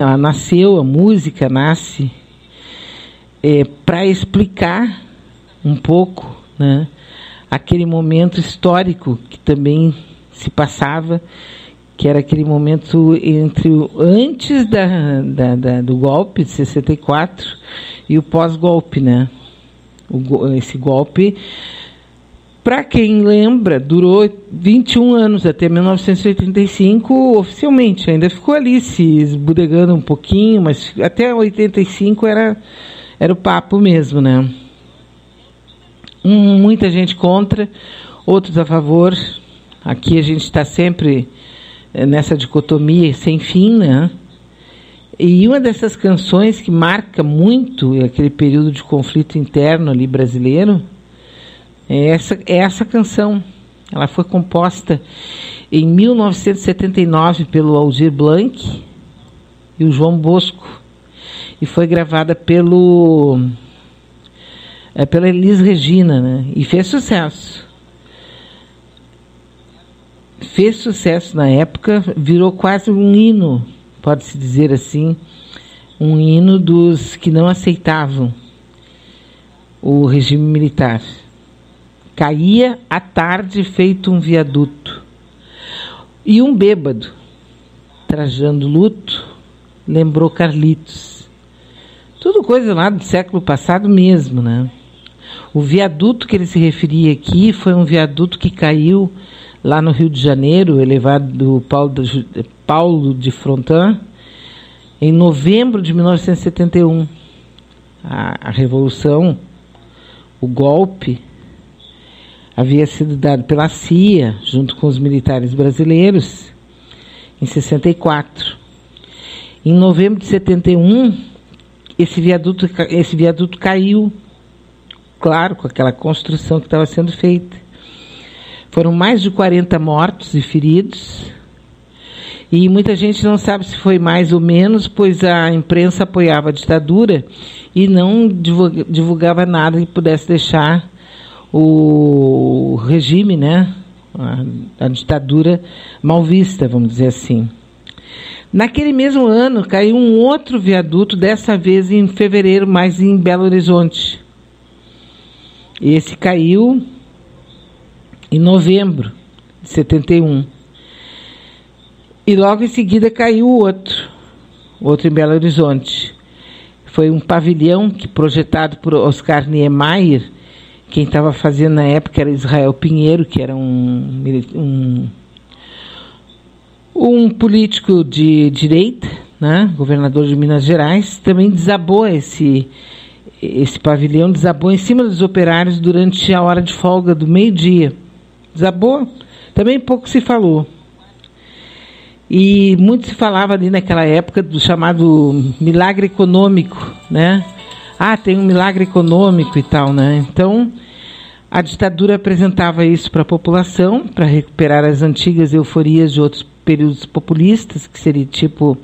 ela nasceu, a música nasce para explicar um pouco, né, aquele momento histórico que também se passava, que era aquele momento antes do golpe de 64 e o pós-golpe, né? Esse golpe, para quem lembra, durou 21 anos, até 1985, oficialmente. Ainda ficou ali se esbudegando um pouquinho, mas até 85 era o papo mesmo, né? Muita gente contra, outros a favor. Aqui a gente está sempre nessa dicotomia sem fim, né? E uma dessas canções que marca muito aquele período de conflito interno ali brasileiro é essa canção. Ela foi composta em 1979 pelo Aldir Blanc e o João Bosco e foi gravada pela Elis Regina, né? E fez sucesso. Fez sucesso na época, virou quase um hino, pode-se dizer assim, um hino dos que não aceitavam o regime militar. Caía à tarde feito um viaduto. E um bêbado, trajando luto, lembrou Carlitos. Tudo coisa lá do século passado mesmo, né? O viaduto que ele se referia aqui foi um viaduto que caiu lá no Rio de Janeiro, elevado do Paulo de Frontin, em novembro de 1971. A Revolução, o golpe, havia sido dado pela CIA, junto com os militares brasileiros, em 64. Em novembro de 71, esse viaduto caiu, claro, com aquela construção que estava sendo feita. Foram mais de 40 mortos e feridos, e muita gente não sabe se foi mais ou menos, pois a imprensa apoiava a ditadura e não divulgava nada que pudesse deixar o regime, né, a ditadura mal vista, vamos dizer assim. Naquele mesmo ano, caiu um outro viaduto, dessa vez em fevereiro, mas em Belo Horizonte. Esse caiu em novembro de 71. E logo em seguida caiu outro em Belo Horizonte. Foi um pavilhão projetado por Oscar Niemeyer. Quem estava fazendo na época era Israel Pinheiro, que era um político de direita, né, governador de Minas Gerais. Também desabou esse pavilhão, desabou em cima dos operários durante a hora de folga do meio-dia. Desabou, também pouco se falou. E muito se falava ali naquela época do chamado milagre econômico, né? Tem um milagre econômico e tal, né? Então, a ditadura apresentava isso para a população, para recuperar as antigas euforias de outros períodos populistas, que seria tipo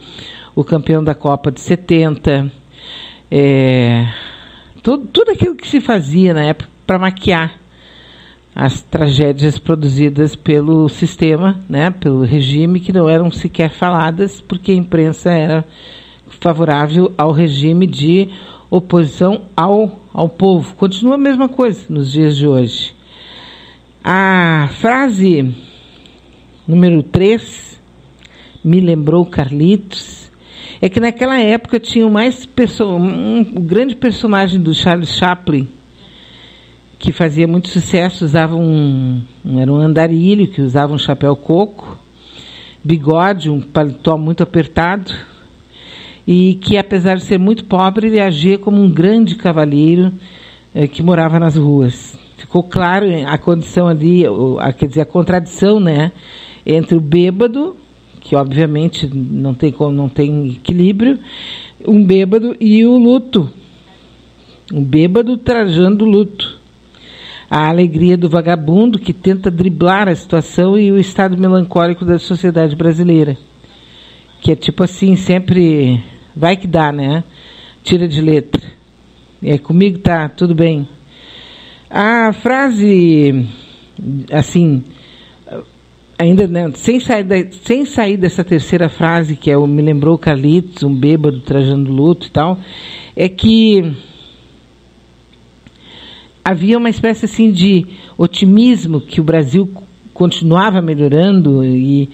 o campeão da Copa de 70, tudo aquilo que se fazia na época para maquiar as tragédias produzidas pelo sistema, né, pelo regime, que não eram sequer faladas, porque a imprensa era favorável ao regime de oposição ao povo. Continua a mesma coisa nos dias de hoje. A frase número 3, me lembrou Carlitos, é que naquela época tinha um grande personagem do Charles Chaplin, que fazia muito sucesso, era um andarilho, que usava um chapéu coco, bigode, um paletó muito apertado, e que, apesar de ser muito pobre, ele agia como um grande cavalheiro que morava nas ruas. Ficou claro a condição ali, quer dizer, a contradição, né, entre o bêbado, que obviamente não tem equilíbrio, um bêbado e o luto, um bêbado trajando luto. A alegria do vagabundo que tenta driblar a situação e o estado melancólico da sociedade brasileira, que é tipo assim, sempre vai que dá, né? Tira de letra. Comigo tá tudo bem. A frase, assim, ainda, né, sem sair dessa terceira frase, que me lembrou Carlitos, um bêbado trajando luto e tal, é que havia uma espécie assim de otimismo que o Brasil continuava melhorando e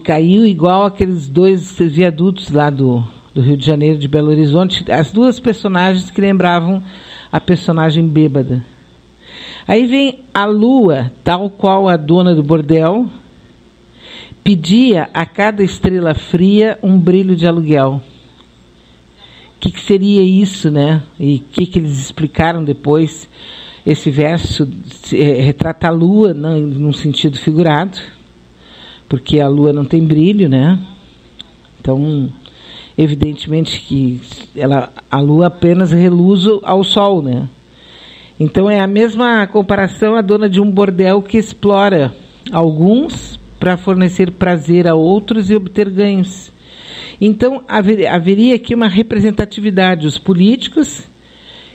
caiu igual aqueles 2 viadutos lá do Rio de Janeiro, de Belo Horizonte, as 2 personagens que lembravam a personagem bêbada. Aí vem a lua, tal qual a dona do bordel, pedia a cada estrela fria um brilho de aluguel. O que seria isso, né? E o que eles explicaram depois? Esse verso retrata a lua, não, num sentido figurado, porque a lua não tem brilho, né? Então, evidentemente que a lua apenas reluz ao sol, né? Então é a mesma comparação a dona de um bordel que explora alguns para fornecer prazer a outros e obter ganhos. Então haveria aqui uma representatividade. Os políticos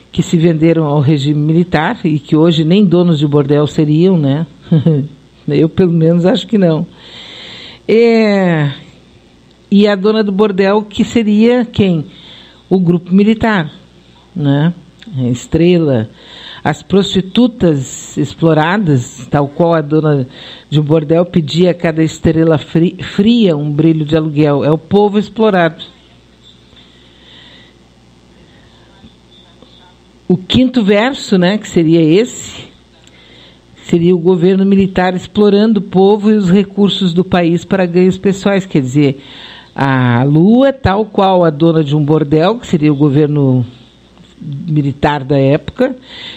que se venderam ao regime militar e que hoje nem donos de bordel seriam, né? Eu pelo menos acho que não. E a dona do bordel, que seria quem? O grupo militar, né? Estrela. As prostitutas exploradas, tal qual a dona de um bordel pedia a cada estrela fria um brilho de aluguel. É o povo explorado. O 5º verso, né, que seria esse, seria o governo militar explorando o povo e os recursos do país para ganhos pessoais. Quer dizer, a lua, tal qual a dona de um bordel, que seria o governo militar da época,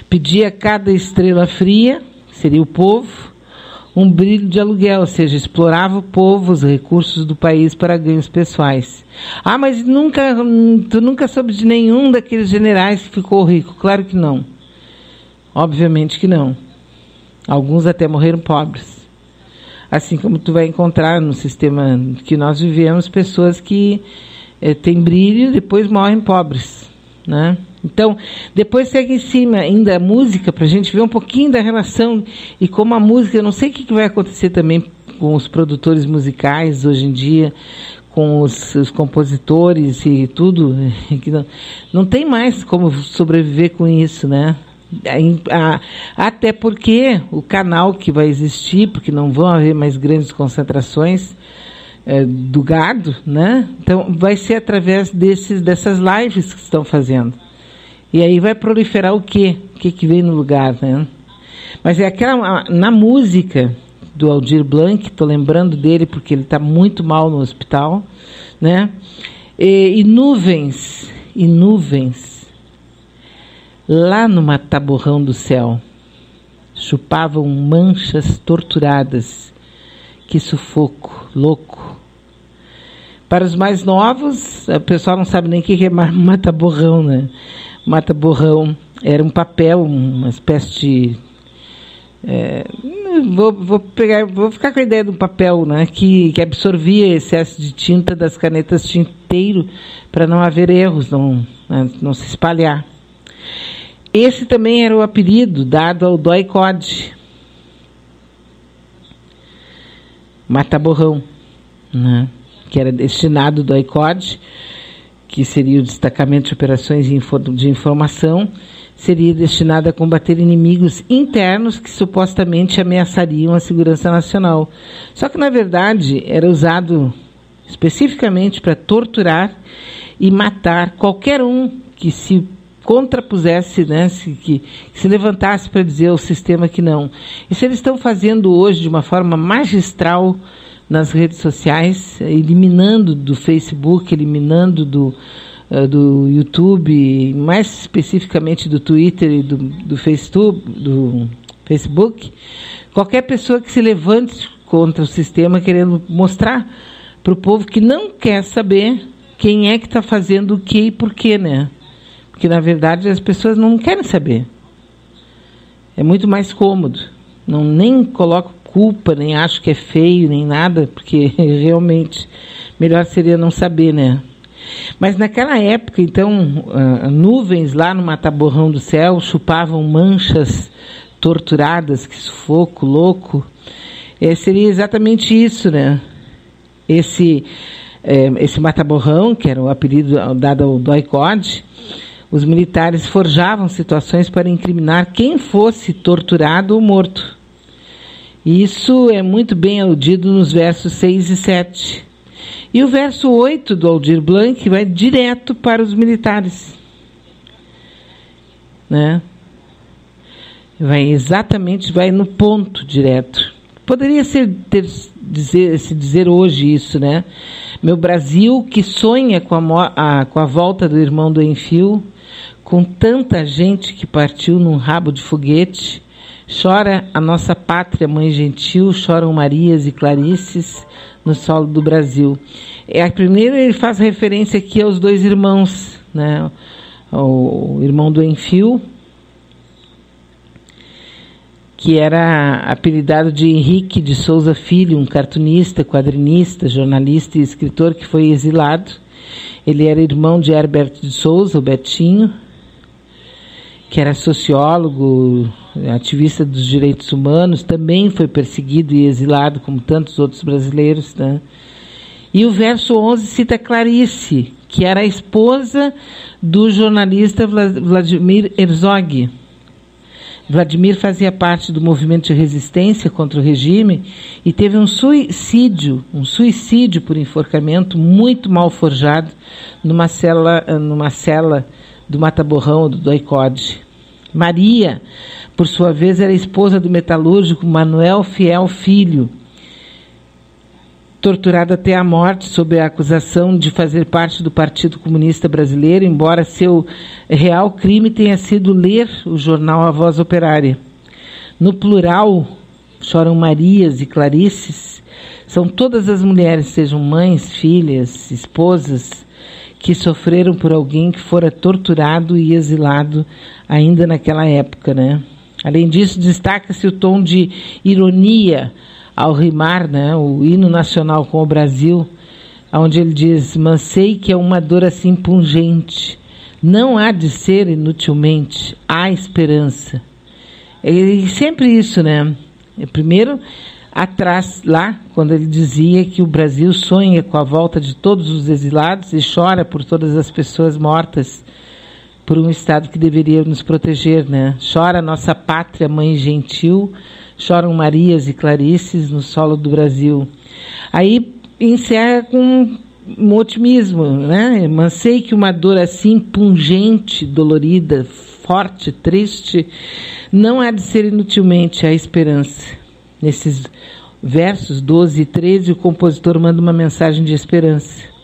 pedia a cada estrela fria, que seria o povo, um brilho de aluguel, ou seja, explorava o povo, os recursos do país para ganhos pessoais. Ah, mas tu nunca soube de nenhum daqueles generais que ficou rico? Claro que não. Obviamente que não. Alguns até morreram pobres. Assim como tu vai encontrar no sistema que nós vivemos pessoas que têm brilho e depois morrem pobres, né? Então, depois segue em cima ainda a música, para a gente ver um pouquinho da relação e como a música, eu não sei o que vai acontecer também com os produtores musicais hoje em dia, com os compositores e tudo, que não tem mais como sobreviver com isso, né? Até porque o canal que vai existir, porque não vão haver mais grandes concentrações do gado, né? Então, vai ser através dessas lives que estão fazendo. E aí vai proliferar o quê? O que vem no lugar, né? Mas é na música do Aldir Blanc, estou lembrando dele porque ele está muito mal no hospital, né? E nuvens, lá no mataborrão do céu, chupavam manchas torturadas, que sufoco, louco. Para os mais novos, o pessoal não sabe nem o que é mata-borrão, né? Mata-borrão era um papel, uma espécie de... vou ficar com a ideia do papel, né? Que absorvia excesso de tinta das canetas tinteiro para não haver erros, não se espalhar. Esse também era o apelido dado ao DOI-CODE. Mata-borrão, né? Que era destinado ao DOI-CODE, que seria o Destacamento de Operações de Informação, seria destinado a combater inimigos internos que supostamente ameaçariam a segurança nacional. Só que, na verdade, era usado especificamente para torturar e matar qualquer um que se contrapusesse, né, que se levantasse para dizer ao sistema que não. Isso eles estão fazendo hoje de uma forma magistral nas redes sociais, eliminando do Facebook, eliminando do YouTube, mais especificamente do Twitter e do Facebook, qualquer pessoa que se levante contra o sistema querendo mostrar para o povo que não quer saber quem é que está fazendo o que e por quê, né? Porque, na verdade, as pessoas não querem saber. É muito mais cômodo. Nem coloco culpa, nem acho que é feio, nem nada, porque realmente melhor seria não saber, né? Mas naquela época, então, nuvens lá no mataborrão do céu chupavam manchas torturadas, que sufoco, louco. seria exatamente isso, né? Esse mata-borrão, que era o apelido dado ao doicode, os militares forjavam situações para incriminar quem fosse torturado ou morto. E isso é muito bem aludido nos versos 6 e 7. E o verso 8 do Aldir Blanc vai direto para os militares, né? Vai no ponto direto. Poderia se dizer hoje isso, né? Meu Brasil, que sonha com a volta do irmão do Enfio, com tanta gente que partiu num rabo de foguete, chora a nossa pátria, mãe gentil, choram Marias e Clarices no solo do Brasil. Primeiro ele faz referência aqui aos dois irmãos, né? O irmão do Enfio, que era apelidado de Henrique de Souza Filho, um cartunista, quadrinista, jornalista e escritor que foi exilado. Ele era irmão de Herbert de Souza, o Betinho, que era sociólogo, ativista dos direitos humanos, também foi perseguido e exilado, como tantos outros brasileiros, né? E o verso 11 cita Clarice, que era a esposa do jornalista Vladimir Herzog. Vladimir fazia parte do movimento de resistência contra o regime e teve um suicídio por enforcamento muito mal forjado numa cela do mata-borrão do doicode. Maria, por sua vez, era esposa do metalúrgico Manuel Fiel Filho, torturado até a morte sob a acusação de fazer parte do Partido Comunista Brasileiro, embora seu real crime tenha sido ler o jornal A Voz Operária. No plural, choram Marias e Clarices, são todas as mulheres, sejam mães, filhas, esposas, que sofreram por alguém que fora torturado e exilado ainda naquela época, né? Além disso, destaca-se o tom de ironia ao rimar, né, o hino nacional com o Brasil, onde ele diz: "Mansei que é uma dor assim pungente, não há de ser inutilmente, há esperança." E sempre isso, né? Primeiro, atrás, lá, quando ele dizia que o Brasil sonha com a volta de todos os exilados e chora por todas as pessoas mortas por um Estado que deveria nos proteger, né? Chora nossa pátria, mãe gentil, choram Marias e Clarices no solo do Brasil. Aí encerra com um otimismo, né? Mansei que uma dor assim pungente, dolorida, forte, triste, não há de ser inutilmente a esperança. Nesses versos 12 e 13, o compositor manda uma mensagem de esperança.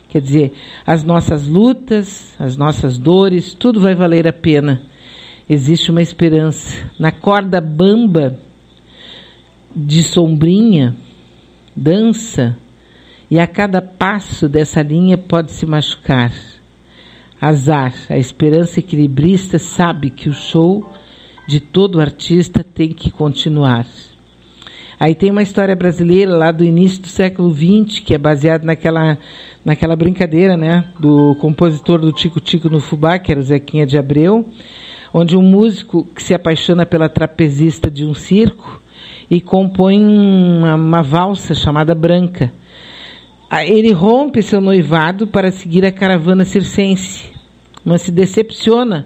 Quer dizer, as nossas lutas, as nossas dores, tudo vai valer a pena. Existe uma esperança. Na corda bamba de sombrinha, dança, e a cada passo dessa linha pode se machucar. Azar, a esperança equilibrista sabe que o show de todo artista tem que continuar. Aí tem uma história brasileira lá do início do século XX, que é baseada naquela brincadeira, né, do compositor do Tico Tico no Fubá, que era o Zequinha de Abreu, onde um músico que se apaixona pela trapezista de um circo e compõe uma valsa chamada Branca. Ele rompe seu noivado para seguir a caravana circense, mas se decepciona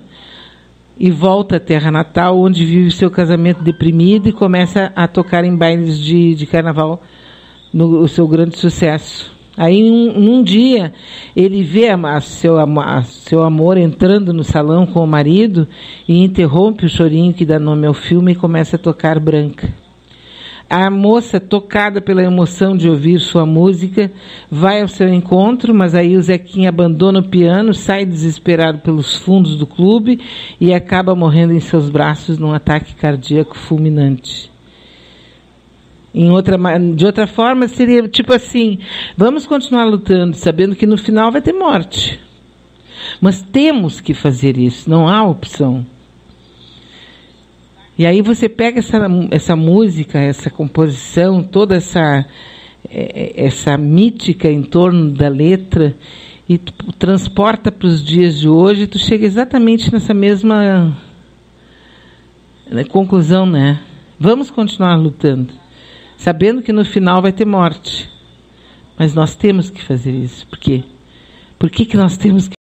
e volta à terra natal, onde vive seu casamento deprimido e começa a tocar em bailes de carnaval, o seu grande sucesso. Aí, num dia, ele vê seu amor entrando no salão com o marido e interrompe o chorinho que dá nome ao filme e começa a tocar Branca. A moça, tocada pela emoção de ouvir sua música, vai ao seu encontro, mas aí o Zequinha abandona o piano, sai desesperado pelos fundos do clube e acaba morrendo em seus braços num ataque cardíaco fulminante. De outra forma, seria tipo assim: vamos continuar lutando, sabendo que no final vai ter morte. Mas temos que fazer isso, não há opção. E aí você pega essa música, essa composição, toda essa mítica em torno da letra e tu transporta para os dias de hoje, e tu chega exatamente nessa mesma conclusão, né? Vamos continuar lutando, sabendo que no final vai ter morte. Mas nós temos que fazer isso. Por quê? Por que nós temos que